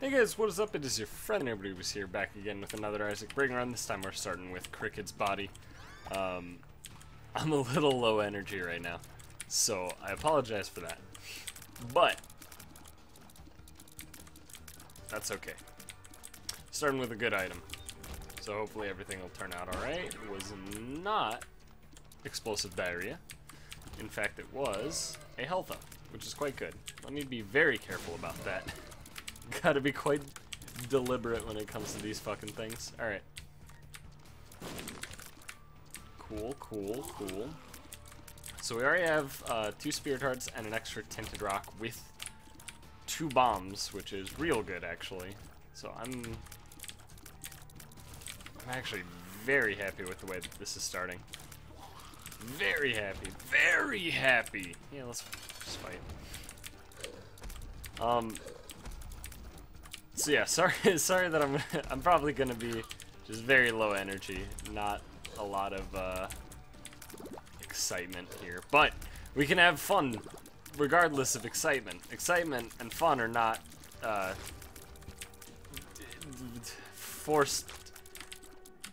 Hey guys, what is up? It is your friend Everybody was here back again with another Isaac Breaking Run. This time we're starting with Cricket's body. I'm a little low energy right now, so I apologize for that. But that's okay. Starting with a good item. So hopefully everything will turn out alright. It was not explosive diarrhea. In fact, it was a health up, which is quite good. Let me be very careful about that. Gotta be quite deliberate when it comes to these fucking things. Alright. Cool, cool, cool. So we already have 2 spirit hearts and an extra tinted rock with 2 bombs, which is real good, actually. So I'm actually very happy with the way that this is starting. Very happy. Very happy! Yeah, let's just fight. So yeah, sorry that I'm probably gonna be just very low energy, not a lot of excitement here, but we can have fun regardless of excitement. Excitement and fun are not forced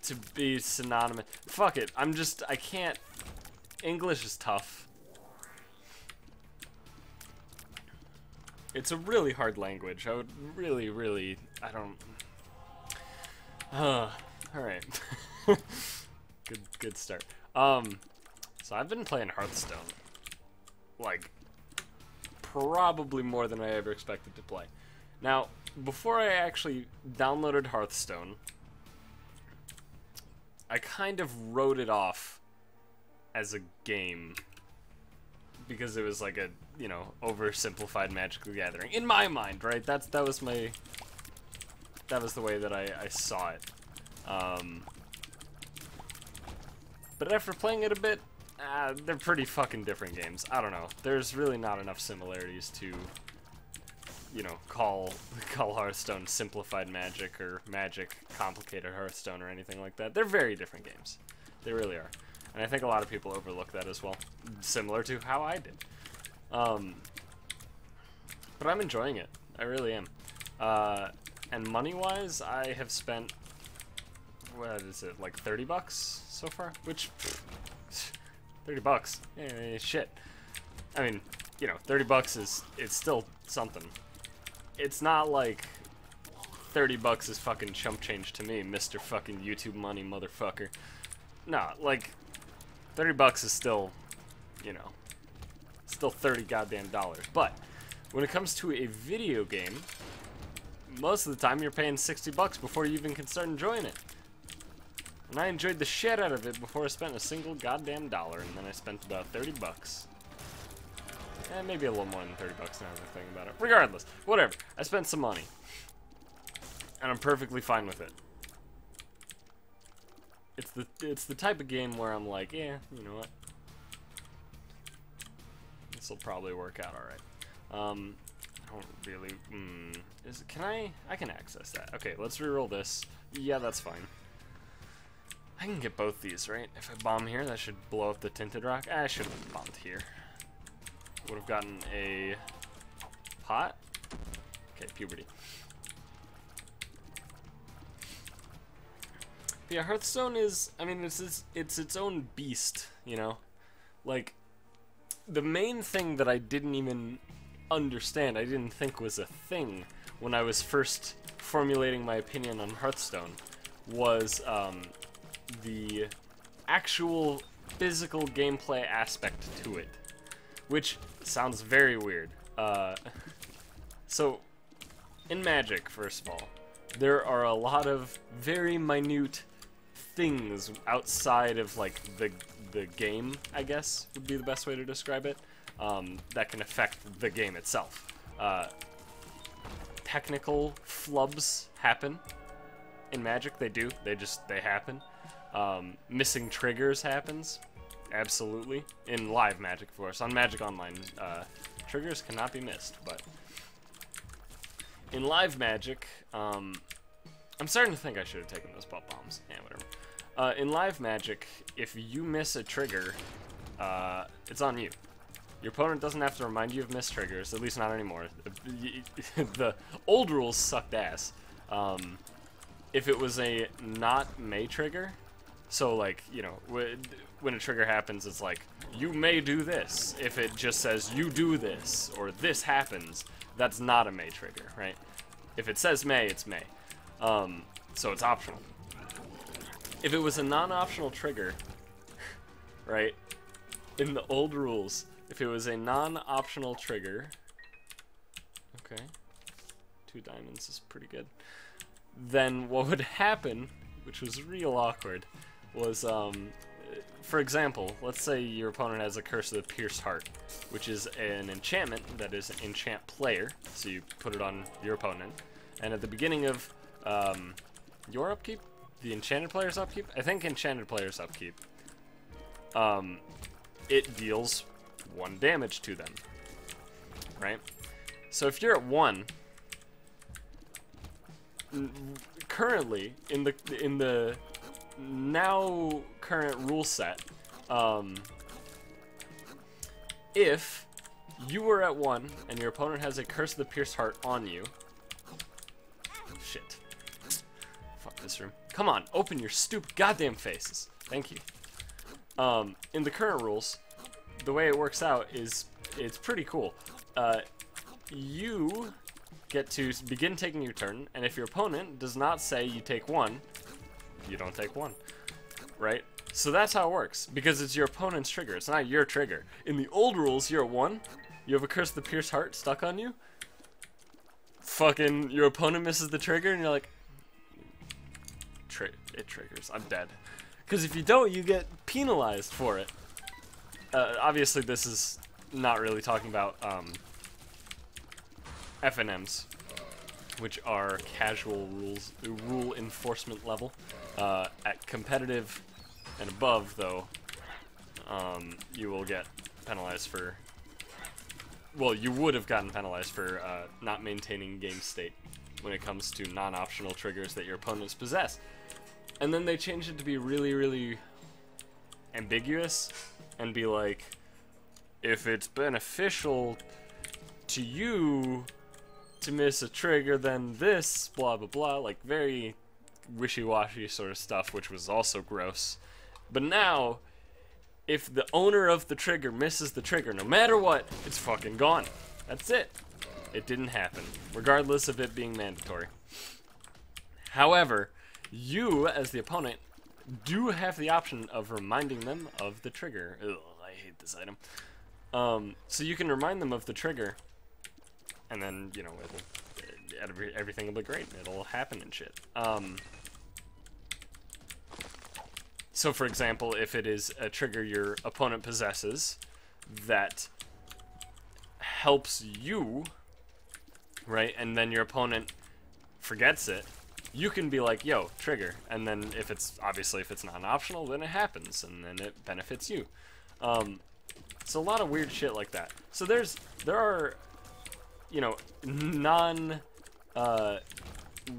to be synonymous. Fuck it, I can't. English is tough. It's a really hard language. I would really, I don't. Alright. Good start. So I've been playing Hearthstone, like, probably more than I ever expected to play. Now, before I actually downloaded Hearthstone, I kind of wrote it off as a game because it was like a, you know, oversimplified Magic the Gathering in my mind, right? That was the way that I saw it. But after playing it a bit, they're pretty fucking different games. I don't know. There's really not enough similarities to, you know, call Hearthstone simplified Magic or Magic complicated Hearthstone or anything like that. They're very different games. They really are. And I think a lot of people overlook that as well, similar to how I did. But I'm enjoying it. I really am. And money-wise, I have spent, what is it, like 30 bucks so far? Which, 30 bucks, shit. I mean, you know, 30 bucks it's still something. It's not like 30 bucks is fucking chump change to me, Mr. fucking YouTube money motherfucker. No, like, 30 bucks is still, you know, still 30 goddamn dollars. But when it comes to a video game, most of the time you're paying 60 bucks before you even can start enjoying it. And I enjoyed the shit out of it before I spent a single goddamn dollar, and then I spent about 30 bucks. And maybe a little more than 30 bucks now that I think about it. Regardless, whatever. I spent some money. And I'm perfectly fine with it. It's the type of game where I'm like, yeah, you know what? This will probably work out alright. I don't really, I can access that. Okay, let's reroll this. Yeah, that's fine. I can get both these, right? If I bomb here, that should blow up the tinted rock. I should have bombed here. Would have gotten a pot. Okay, puberty. But yeah, Hearthstone is, I mean, it's its own beast, you know? Like, the main thing that I didn't even understand, I didn't think was a thing when I was first formulating my opinion on Hearthstone, was the actual physical gameplay aspect to it, which sounds very weird. So, in Magic, first of all, there are a lot of very minute things outside of, like, the game, I guess, would be the best way to describe it, that can affect the game itself. Technical flubs happen in Magic. They do. They happen. Missing triggers happens. Absolutely. In live Magic, of course. On Magic Online, triggers cannot be missed, but in live Magic, I'm starting to think I should have taken those butt bombs. Yeah, whatever. In live Magic, if you miss a trigger, it's on you. Your opponent doesn't have to remind you of missed triggers, at least not anymore. The old rules sucked ass. If it was a not may trigger, so like, you know, when a trigger happens, it's like, you may do this. If it just says, you do this, or this happens, that's not a may trigger, right? If it says may, it's may. So it's optional. If it was a non-optional trigger, right, in the old rules, if it was a non-optional trigger, okay, 2 diamonds is pretty good, then what would happen, which was real awkward, was, for example, let's say your opponent has a Curse of the Pierced Heart, which is an enchantment that is an enchant player, so you put it on your opponent, and at the beginning of your upkeep, the enchanted player's upkeep, I think enchanted player's upkeep, it deals 1 damage to them, right? So if you're at 1, currently in the now current rule set, if you were at 1 and your opponent has a Curse of the Pierced Heart on you, shit, fuck this room. Come on, open your stupid goddamn faces. Thank you. In the current rules, the way it works out is it's pretty cool. You get to begin taking your turn, and if your opponent does not say you take 1, you don't take 1, right? So that's how it works, because it's your opponent's trigger. It's not your trigger. In the old rules, you're at 1, you have a Curse of the Pierced Heart stuck on you, fucking your opponent misses the trigger, and you're like, it triggers, I'm dead. Because if you don't, you get penalized for it. Obviously, this is not really talking about FNMs, which are casual rule enforcement level. At competitive and above, though, you will get penalized for, well, you would have gotten penalized for not maintaining game state when it comes to non-optional triggers that your opponents possess. And then they changed it to be really, really ambiguous and be like, if it's beneficial to you to miss a trigger, then this, blah, blah, blah, like very wishy-washy sort of stuff, which was also gross. But now, if the owner of the trigger misses the trigger, no matter what, it's fucking gone. That's it. It didn't happen, regardless of it being mandatory. However, you, as the opponent, do have the option of reminding them of the trigger. Ugh, I hate this item. So you can remind them of the trigger, and then, you know, everything will be great. It'll happen and shit. So, for example, if it is a trigger your opponent possesses that helps you, right, and then your opponent forgets it, you can be like, yo, trigger, and then if it's, obviously, if it's not optional, then it happens, and then it benefits you. It's a lot of weird shit like that. So there are, you know,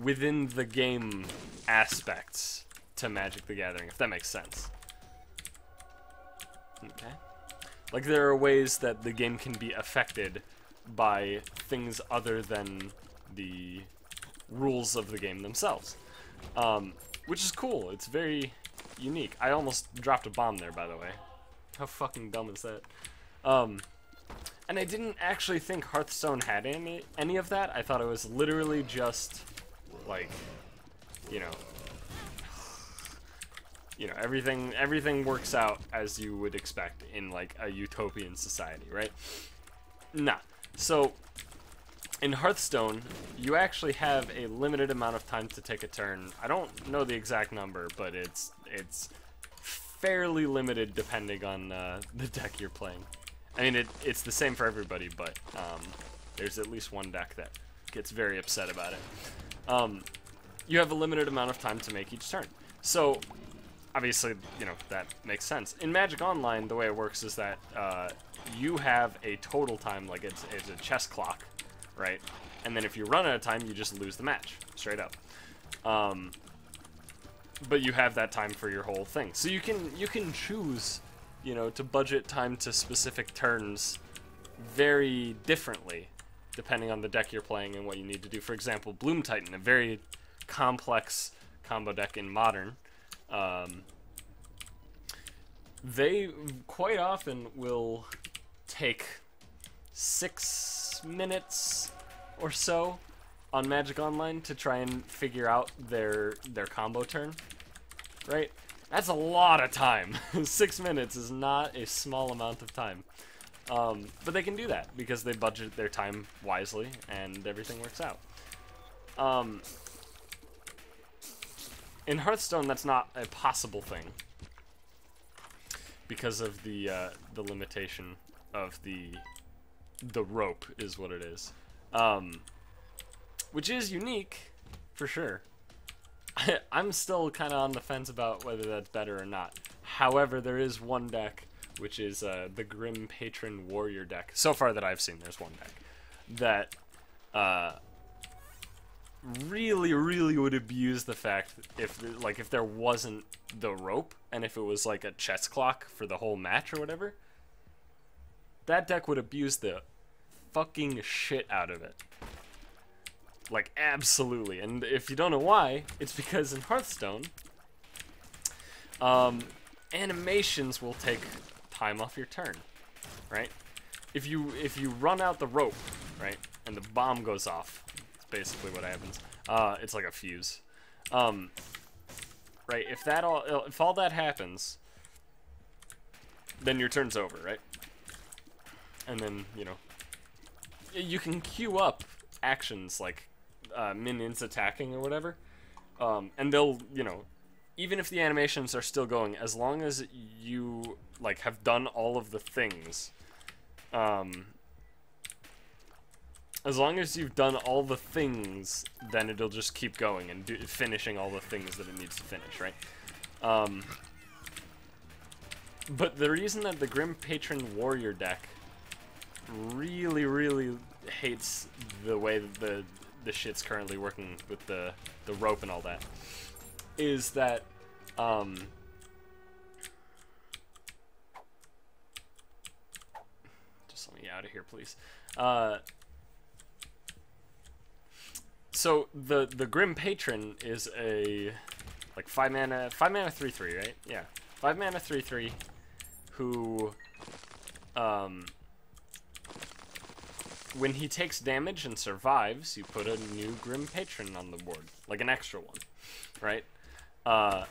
within the game aspects to Magic the Gathering, if that makes sense. Okay. Like, there are ways that the game can be affected by things other than the rules of the game themselves, which is cool. It's very unique. I almost dropped a bomb there, by the way. How fucking dumb is that? And I didn't actually think Hearthstone had any of that. I thought it was literally just like, you know, everything works out as you would expect in like a utopian society, right? Nah. So in Hearthstone, you actually have a limited amount of time to take a turn. I don't know the exact number, but it's fairly limited depending on the deck you're playing. I mean, it's the same for everybody, but there's at least one deck that gets very upset about it. You have a limited amount of time to make each turn. So, obviously, you know, that makes sense. In Magic Online, the way it works is that you have a total time, like it's a chess clock, right? And then if you run out of time, you just lose the match, straight up. But you have that time for your whole thing. So you can choose, you know, to budget time to specific turns very differently depending on the deck you're playing and what you need to do. For example, Bloom Titan, a very complex combo deck in Modern, they quite often will take 6 minutes or so on Magic Online to try and figure out their combo turn, right? That's a lot of time. 6 minutes is not a small amount of time. But they can do that because they budget their time wisely and everything works out. In Hearthstone, that's not a possible thing because of the limitation of the rope is what it is, which is unique for sure. I'm still kind of on the fence about whether that's better or not. However, there is one deck, which is the Grim Patron Warrior deck. So far that I've seen, there's one deck that really, really would abuse the fact if there wasn't the rope and if it was like a chess clock for the whole match or whatever. That deck would abuse the fucking shit out of it. Like, absolutely. And if you don't know why, it's because in Hearthstone, animations will take time off your turn, right? If you run out the rope, right, and the bomb goes off, it's basically what happens. It's like a fuse. Right, if all that happens, then your turn's over, right? And then, you know, you can queue up actions like minions attacking or whatever, and they'll, you know, even if the animations are still going, as long as you like have done all of the things, as long as you've done all the things, then it'll just keep going and finishing all the things that it needs to finish, right? But the reason that the Grim Patron Warrior deck really, really hates the way that the shit's currently working with the rope and all that is that just let me out of here, please. So the Grim Patron is a like 5 mana 3/3, right? Yeah, 5 mana 3/3 who when he takes damage and survives, you put a new Grim Patron on the board, like an extra one, right? The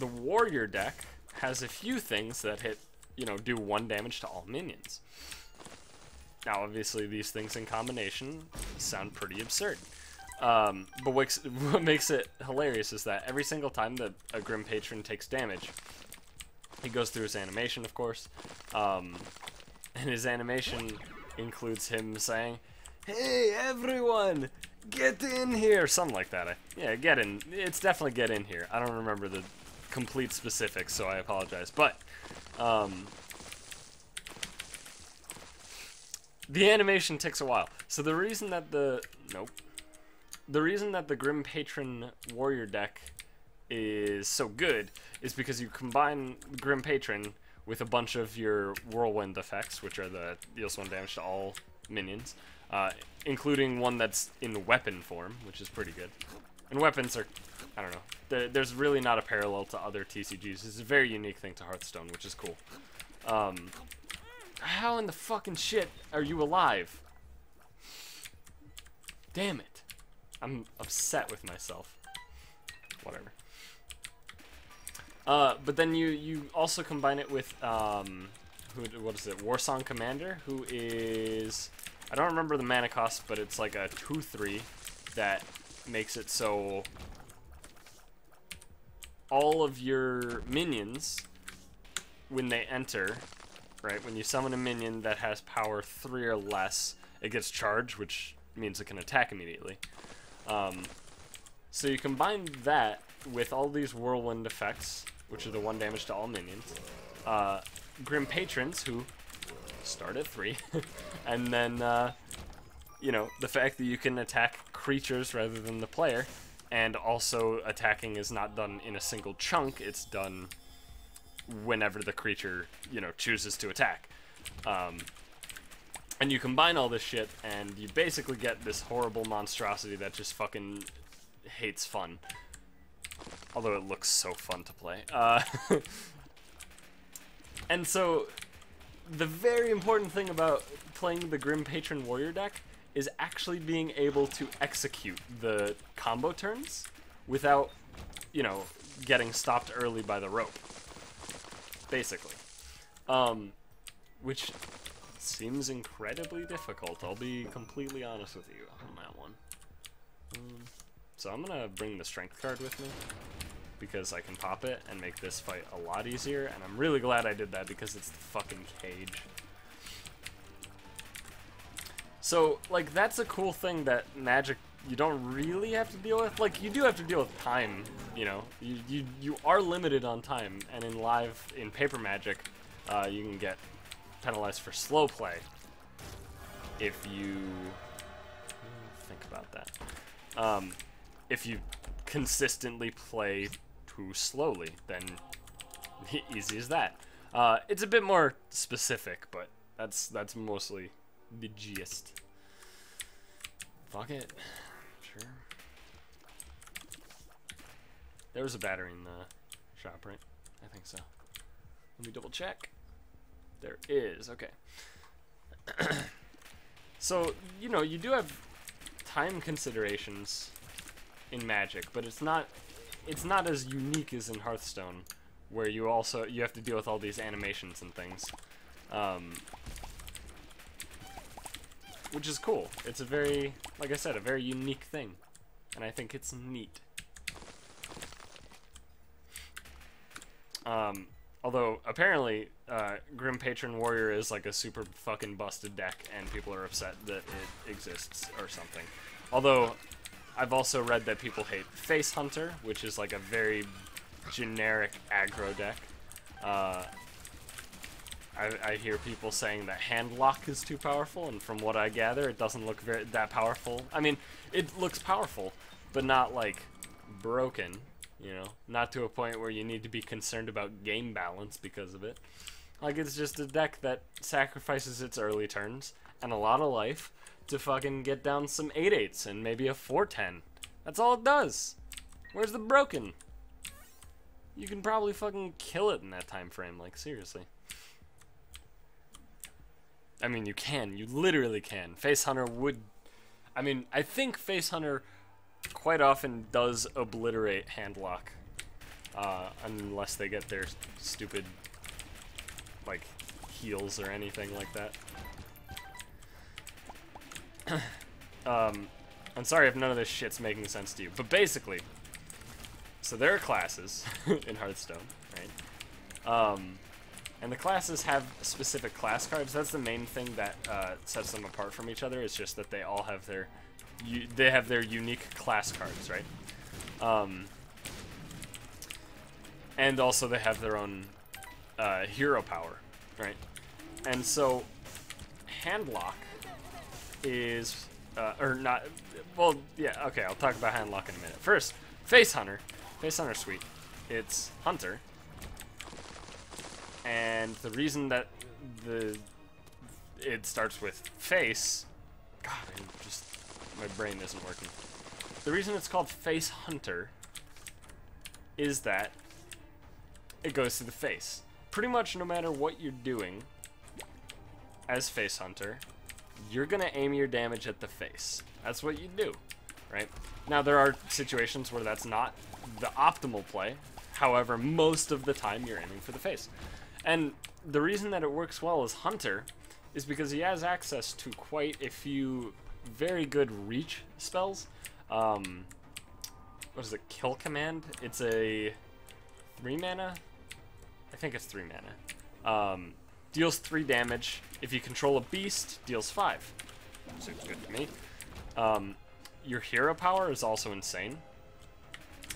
Warrior deck has a few things that hit, you know, do 1 damage to all minions. Now, obviously, these things in combination sound pretty absurd. But what makes it hilarious is that every single time that a Grim Patron takes damage, he goes through his animation, of course, and his animation includes him saying, "Hey, everyone, get in here," something like that. Yeah, get in. It's definitely get in here. I don't remember the complete specifics, so I apologize. But the animation takes a while. So the reason that the Grim Patron Warrior deck is so good is because you combine Grim Patron with a bunch of your Whirlwind effects, which are the deals 1 damage to all minions, including one that's in weapon form, which is pretty good. And weapons are, I don't know, there's really not a parallel to other TCGs. It's a very unique thing to Hearthstone, which is cool. How in the fucking shit are you alive? Damn it. I'm upset with myself. Whatever. But then you also combine it with, what is it, Warsong Commander, who is, I don't remember the mana cost, but it's like a 2/3 that makes it so all of your minions, when they enter, right, when you summon a minion that has power 3 or less, it gets charged, which means it can attack immediately. So you combine that with all these Whirlwind effects, which are the 1 damage to all minions, Grim Patrons, who start at 3, and then, you know, the fact that you can attack creatures rather than the player, and also attacking is not done in a single chunk, it's done whenever the creature, you know, chooses to attack. And you combine all this shit, and you basically get this horrible monstrosity that just fucking hates fun. Although it looks so fun to play. And so, the very important thing about playing the Grim Patron Warrior deck is actually being able to execute the combo turns without, you know, getting stopped early by the rope. Basically. Which seems incredibly difficult, I'll be completely honest with you on that one. So I'm gonna bring the strength card with me, because I can pop it and make this fight a lot easier, and I'm really glad I did that because it's the fucking cage. So, like, that's a cool thing that Magic, you don't really have to deal with. Like, you do have to deal with time, you know. You are limited on time, and in Paper Magic, you can get penalized for slow play if you think about that. If you consistently play too slowly, then easy as that. It's a bit more specific, but that's mostly the gist. Fuck it. Sure. There was a battery in the shop, right? I think so. Let me double check. There is. Okay. So, you know, you do have time considerations in Magic, but it's not as unique as in Hearthstone, where you have to deal with all these animations and things. Which is cool. It's a very, like I said, a very unique thing. And I think it's neat. Although, apparently, Grim Patron Warrior is like a super fucking busted deck, and people are upset that it exists or something. Although, I've also read that people hate Face Hunter, which is like a very generic aggro deck. I hear people saying that Handlock is too powerful, and from what I gather, it doesn't look that powerful. I mean, it looks powerful, but not like broken, you know? Not to a point where you need to be concerned about game balance because of it. Like, it's just a deck that sacrifices its early turns and a lot of life to fucking get down some 8/8s and maybe a 4/10. That's all it does. Where's the broken? You can probably fucking kill it in that time frame, like, seriously. I mean, you can. You literally can. Face Hunter would... I mean, I think Face Hunter quite often does obliterate Handlock. Unless they get their stupid, like, heals or anything like that. I'm sorry if none of this shit's making sense to you, but basically, so there are classes in Hearthstone, right? And the classes have specific class cards. That's the main thing that sets them apart from each other. It's just that they all have their unique class cards, right? And also they have their own hero power, right? And so Handlock is or not. Well, yeah. Okay, I'll talk about Handlock in a minute. First, Face Hunter. Face Hunter's sweet. It's Hunter. And the reason that it starts with face, God, my brain isn't working. The reason it's called Face Hunter is that it goes to the face. Pretty much no matter what you're doing as Face Hunter, you're gonna aim your damage at the face. That's what you do, right? Now there are situations where that's not the optimal play. However, most of the time you're aiming for the face. And the reason that it works well as Hunter is because he has access to quite a few very good reach spells. What is it? Kill Command? It's a 3 mana? I think it's 3 mana. Deals 3 damage. If you control a beast, deals 5. Seems good to me. Your hero power is also insane.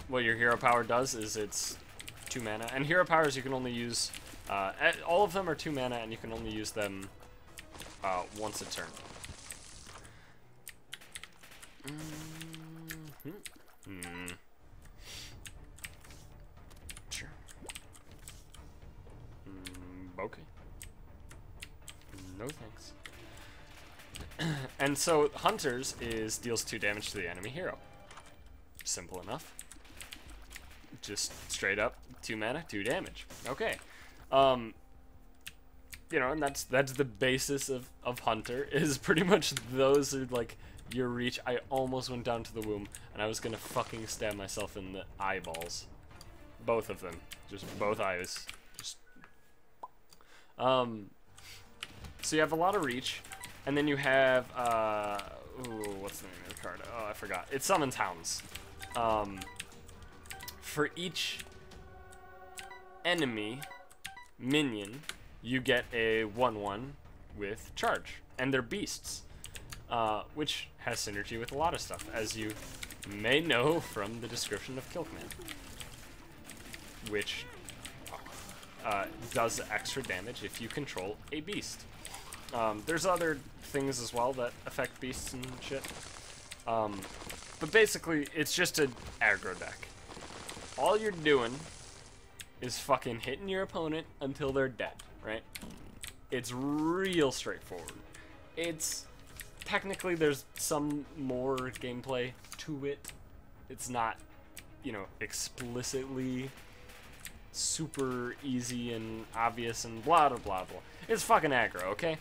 What your hero power does is it's 2 mana. And hero powers you can only use... all of them are 2 mana, and you can only use them once a turn. Sure. Okay. No thanks. And so Hunters deals 2 damage to the enemy hero. Simple enough. Just straight up 2 mana, 2 damage. Okay. You know, and that's the basis of Hunter, is pretty much those are like your reach. I almost went down to the womb, and I was gonna fucking stab myself in the eyeballs. Both of them. Just both eyes. Just so you have a lot of reach, and then you have ooh, what's the name of the card? Oh, I forgot. It summons hounds. For each enemy minion, you get a 1/1 with charge, and they're beasts, which has synergy with a lot of stuff, as you may know from the description of Kill Command, which does extra damage if you control a beast. There's other things as well that affect beasts and shit, but basically it's just an aggro deck. All you're doing is fucking hitting your opponent until they're dead, right? It's real straightforward. It's technically, there's some more gameplay to it. It's not, you know, explicitly super easy and obvious and blah blah blah blah. It's fucking aggro, okay?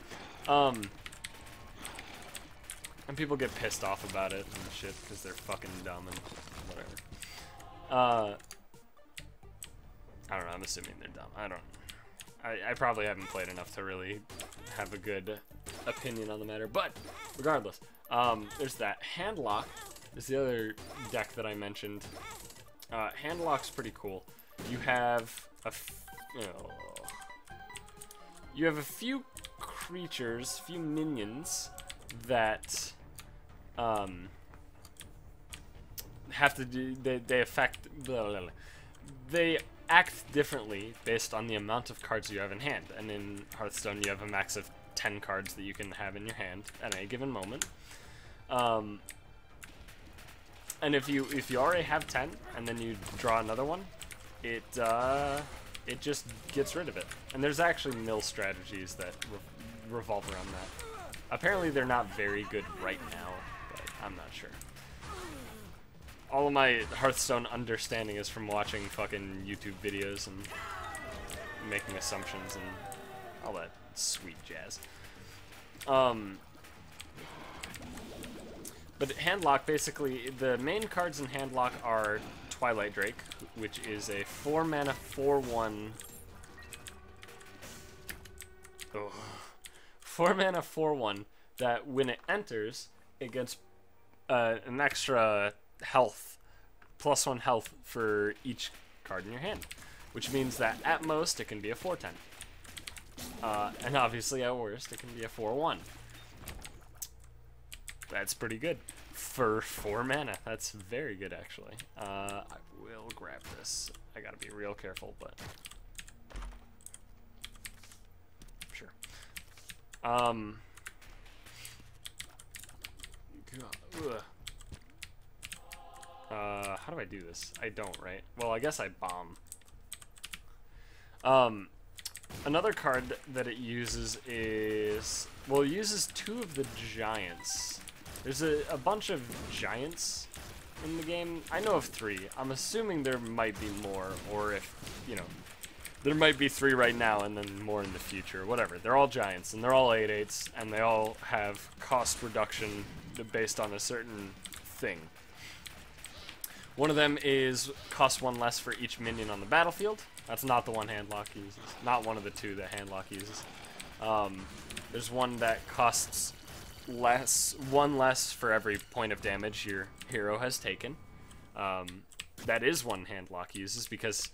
And people get pissed off about it and shit because they're fucking dumb and whatever. I don't know, I'm assuming they're dumb. I don't know. I probably haven't played enough to really have a good opinion on the matter, but regardless, there's that. Handlock is the other deck that I mentioned. Handlock's pretty cool. You have you have a few creatures, few minions that have to do, they affect, they act differently based on the amount of cards you have in hand. And in Hearthstone, you have a max of 10 cards that you can have in your hand at any given moment. And if you already have 10 and then you draw another one, it just gets rid of it. And there's actually mill strategies that revolve around that. Apparently they're not very good right now, but I'm not sure. All of my Hearthstone understanding is from watching fucking YouTube videos and making assumptions and all that sweet jazz. But Handlock, basically, the main cards in Handlock are Twilight Drake, which is a 4-mana 4/1. 4-mana 4/1 that when it enters, it gets an extra health, +1 health for each card in your hand, which means that at most it can be a 4/10, and obviously at worst it can be a 4/1. That's pretty good for 4 mana. That's very good, actually. I will grab this. I gotta be real careful, but sure. How do I do this? I don't, right? Well, I guess I bomb. Another card that it uses is, well, it uses 2 of the giants. There's a bunch of giants in the game. I know of 3. I'm assuming there might be more, or if, you know, there might be 3 right now and then more in the future, whatever. They're all giants, and they're all 8/8s, and they all have cost reduction based on a certain thing. One of them is cost 1 less for each minion on the battlefield. That's not the one Handlock uses. Not one of the 2 that Handlock uses. There's one that costs 1 less for every point of damage your hero has taken. That is one Handlock uses, because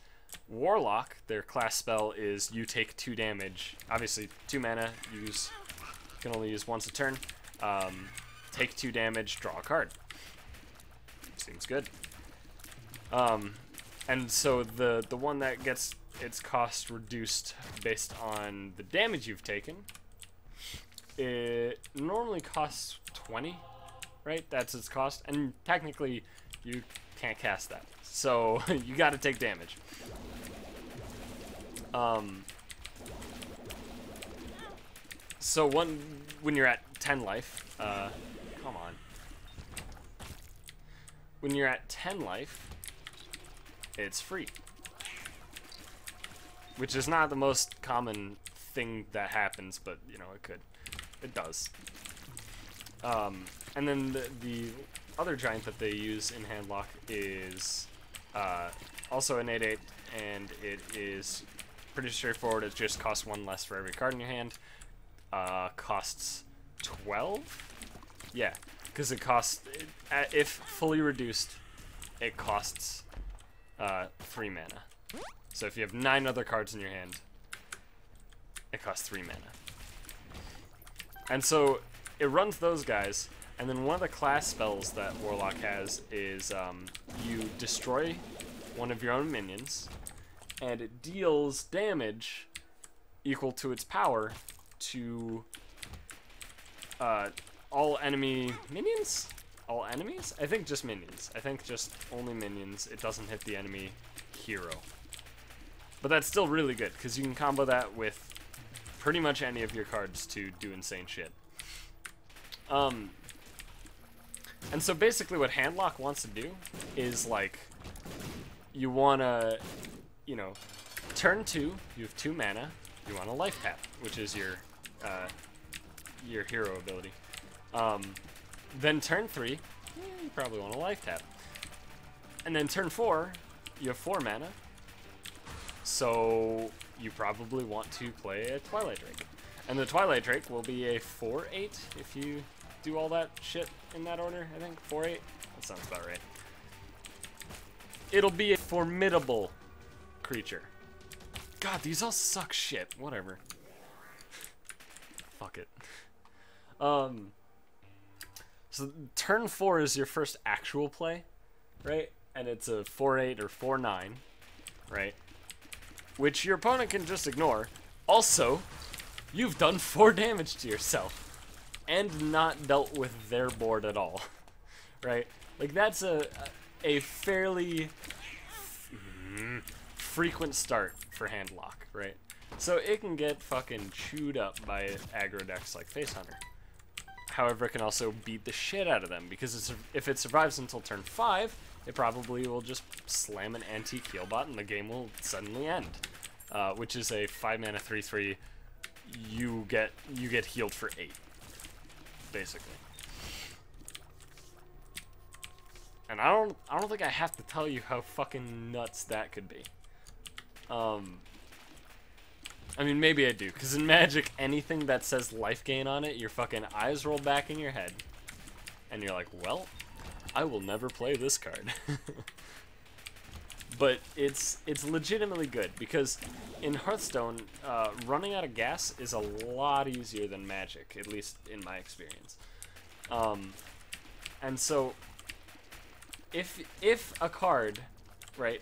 Warlock, their class spell is you take 2 damage. Obviously, 2 mana, you can only use once a turn. Take 2 damage, draw a card. Seems good. And so the one that gets its cost reduced based on the damage you've taken, it normally costs 20, right? That's its cost, and technically you can't cast that, so you got to take damage. So when you're at 10 life, come on. When you're at 10 life, it's free. Which is not the most common thing that happens, but, you know, it could. It does. And then the other giant that they use in Handlock is also an 8/8, and it is pretty straightforward. It just costs 1 less for every card in your hand. Costs 12? Yeah, because it costs, if fully reduced, it costs 3 mana. So if you have 9 other cards in your hand, it costs 3 mana. And so it runs those guys, and then one of the class spells that Warlock has is you destroy one of your own minions, and it deals damage equal to its power to all enemy minions? All enemies? I think just minions. I think just only minions. It doesn't hit the enemy hero. But that's still really good, because you can combo that with pretty much any of your cards to do insane shit. And so basically what Handlock wants to do is, like, you want to, you know, turn 2, you have 2 mana, you want to life tap, which is your hero ability. Then turn 3, you probably want to life tap. And then turn 4, you have 4 mana, so you probably want to play a Twilight Drake. And the Twilight Drake will be a 4/8 if you do all that shit in that order, I think. 4/8? That sounds about right. It'll be a formidable creature. God, these all suck shit. Whatever. Fuck it. So turn 4 is your first actual play, right? And it's a 4/8 or 4/9, right? Which your opponent can just ignore. Also, you've done 4 damage to yourself and not dealt with their board at all, right? Like, that's a fairly frequent start for Handlock, right? So it can get fucking chewed up by aggro decks like Face Hunter. However, it can also beat the shit out of them, because if it survives until turn 5, it probably will just slam an antique heal bot and the game will suddenly end. Which is a 5 mana 3/3. You get healed for 8, basically. And I don't think I have to tell you how fucking nuts that could be. I mean, maybe I do, because in Magic, anything that says life gain on it, your fucking eyes roll back in your head, and you're like, well, I will never play this card. But it's legitimately good, because in Hearthstone, running out of gas is a lot easier than Magic, at least in my experience. And so, if a card, right,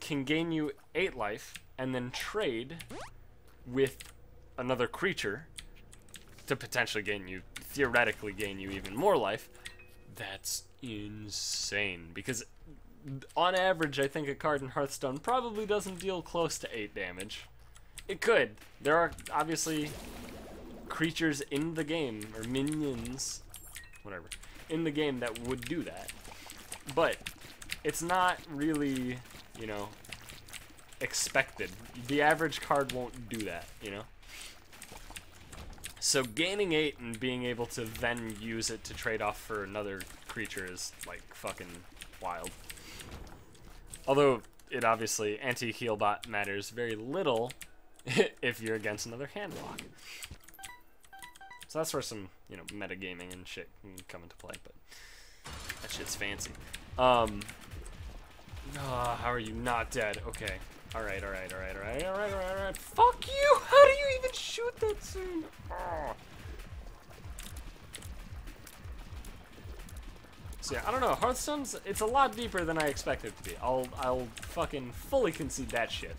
can gain you 8 life, and then trade with another creature to potentially theoretically gain you even more life, that's insane. Because on average, I think a card in Hearthstone probably doesn't deal close to 8 damage. It could. There are obviously creatures in the game, or minions, whatever, in the game that would do that. But it's not really, you know, expected. The average card won't do that, you know? So gaining 8 and being able to then use it to trade off for another creature is, like, fucking wild. Although, it obviously, anti-heal bot matters very little if you're against another Handlock. So that's where some, you know, metagaming and shit can come into play, but that shit's fancy. Oh, how are you not dead? Okay. Alright. Fuck you! How do you even shoot that thing? Oh. So yeah, I don't know. Hearthstone's, it's a lot deeper than I expected it to be. I'll fucking fully concede that shit.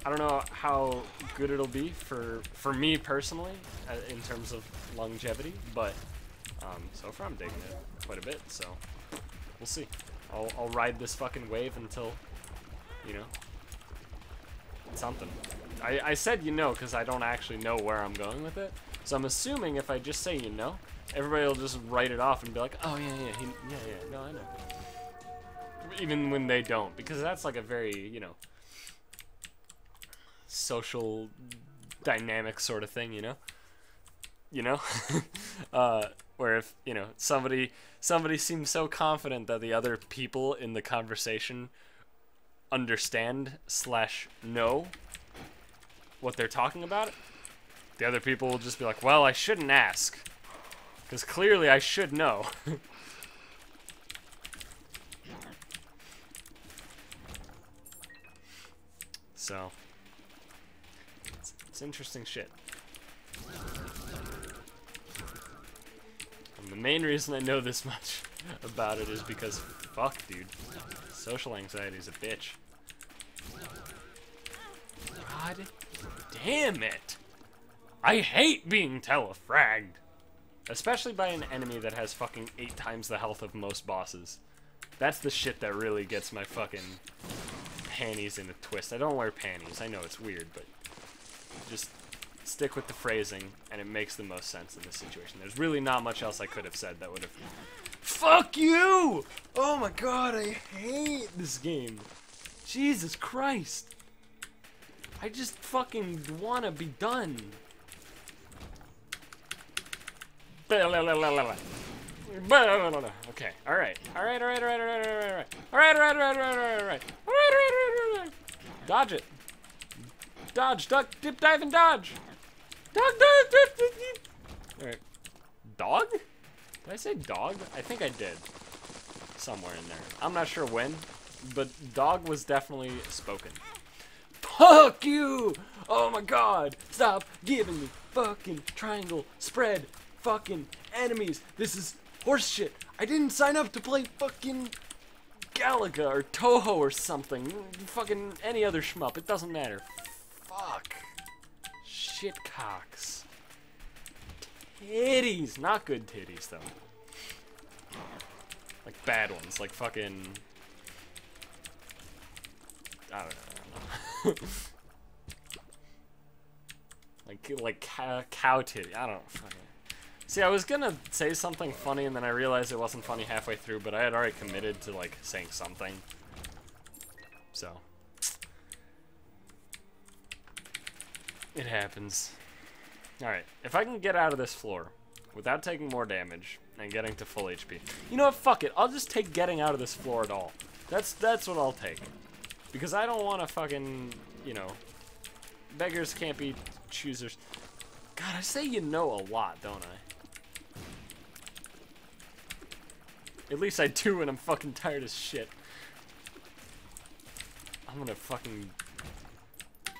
I don't know how good it'll be for me personally in terms of longevity, but so far I'm digging it quite a bit. So we'll see. I'll ride this fucking wave until, you know, something. I said you know because I don't actually know where I'm going with it. So I'm assuming if I just say you know, everybody will just write it off and be like, oh yeah, no, I know. Even when they don't, because that's like a very, you know, social dynamic sort of thing, you know? You know? Where if, you know, somebody seems so confident that the other people in the conversation understand / know what they're talking about, the other people will just be like, well, I shouldn't ask, because clearly I should know. So, it's interesting shit. And the main reason I know this much about it is because, fuck, dude, social anxiety is a bitch. God damn it! I hate being telefragged! Especially by an enemy that has fucking 8 times the health of most bosses. That's the shit that really gets my fucking panties in a twist. I don't wear panties. I know it's weird, but just stick with the phrasing, and it makes the most sense in this situation. There's really not much else I could have said that would have... Fuck you! Oh my god, I hate this game. Jesus Christ. I just fucking want to be done. Okay, alright. Dodge it. Dodge, duck, dip, dive, and dodge. Alright. Dog? Did I say dog? I think I did. Somewhere in there. I'm not sure when, but dog was definitely spoken. Fuck you! Oh my god! Stop giving me fucking triangle spread fucking enemies. This is horse shit. I didn't sign up to play fucking Galaga or Toho or something. Fucking any other shmup. It doesn't matter. Fuck. Shit cocks. Titties. Not good titties, though. Like bad ones. Like fucking... I don't know. like cow titty. I don't know. Fucking... See, I was gonna say something funny and then I realized it wasn't funny halfway through, but I had already committed to, like, saying something. So. It happens. Alright, if I can get out of this floor without taking more damage and getting to full HP. You know what, fuck it. I'll just take getting out of this floor at all. That's what I'll take. Because I don't want to fucking, you know, beggars can't be choosers. God, I say you know a lot, don't I? At least I do when I'm fucking tired as shit. I'm gonna fucking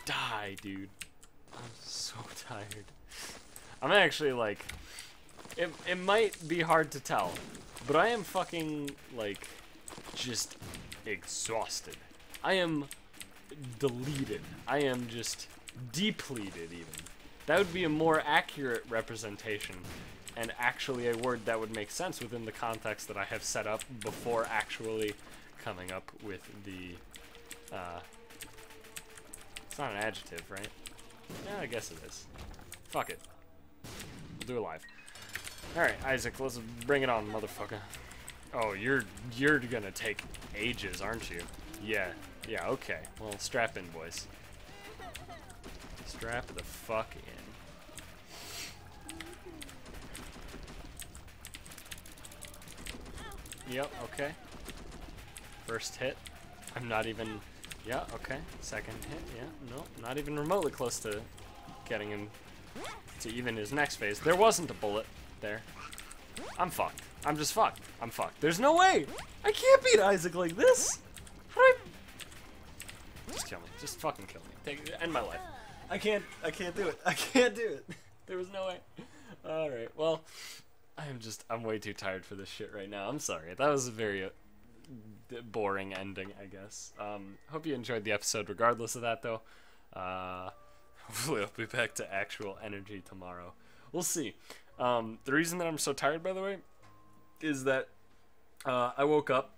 die, dude. I'm so tired. I'm actually, like... It might be hard to tell, but I am fucking, like, just exhausted. I am deleted. I am just depleted, even. That would be a more accurate representation, and actually a word that would make sense within the context that I have set up before actually coming up with the, it's not an adjective, right? Yeah, I guess it is. Fuck it. We'll do it live. Alright, Isaac, let's bring it on, motherfucker. Oh, you're gonna take ages, aren't you? Yeah, okay. Well, strap in, boys. Strap the fuck in. Yep, okay. First hit. I'm not even... Yeah, okay. Second hit, yeah. No, not even remotely close to getting him to even his next phase. There wasn't a bullet there. I'm fucked. I'm just fucked. I'm fucked. There's no way! I can't beat Isaac like this! How do I... Just kill me. Just fucking kill me. End my life. I can't do it. I can't do it. There was no way. Alright, well... I'm way too tired for this shit right now. I'm sorry. That was a very boring ending, I guess. Hope you enjoyed the episode regardless of that, though. Hopefully I'll be back to actual energy tomorrow. We'll see. The reason that I'm so tired, by the way, is that I woke up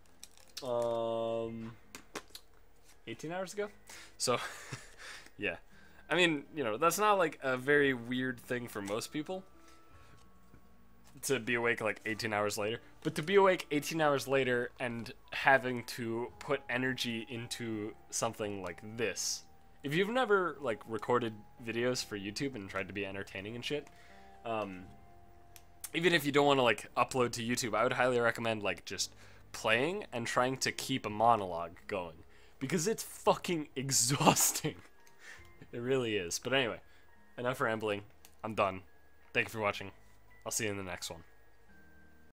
18 hours ago. So Yeah. I mean, you know, that's not like a very weird thing for most people to be awake like 18 hours later. But to be awake 18 hours later and having to put energy into something like this. If you've never like recorded videos for YouTube and tried to be entertaining and shit, even if you don't want to like upload to YouTube, I would highly recommend like just playing and trying to keep a monologue going, because it's fucking exhausting. It really is. But anyway, enough rambling. I'm done. Thank you for watching. I'll see you in the next one.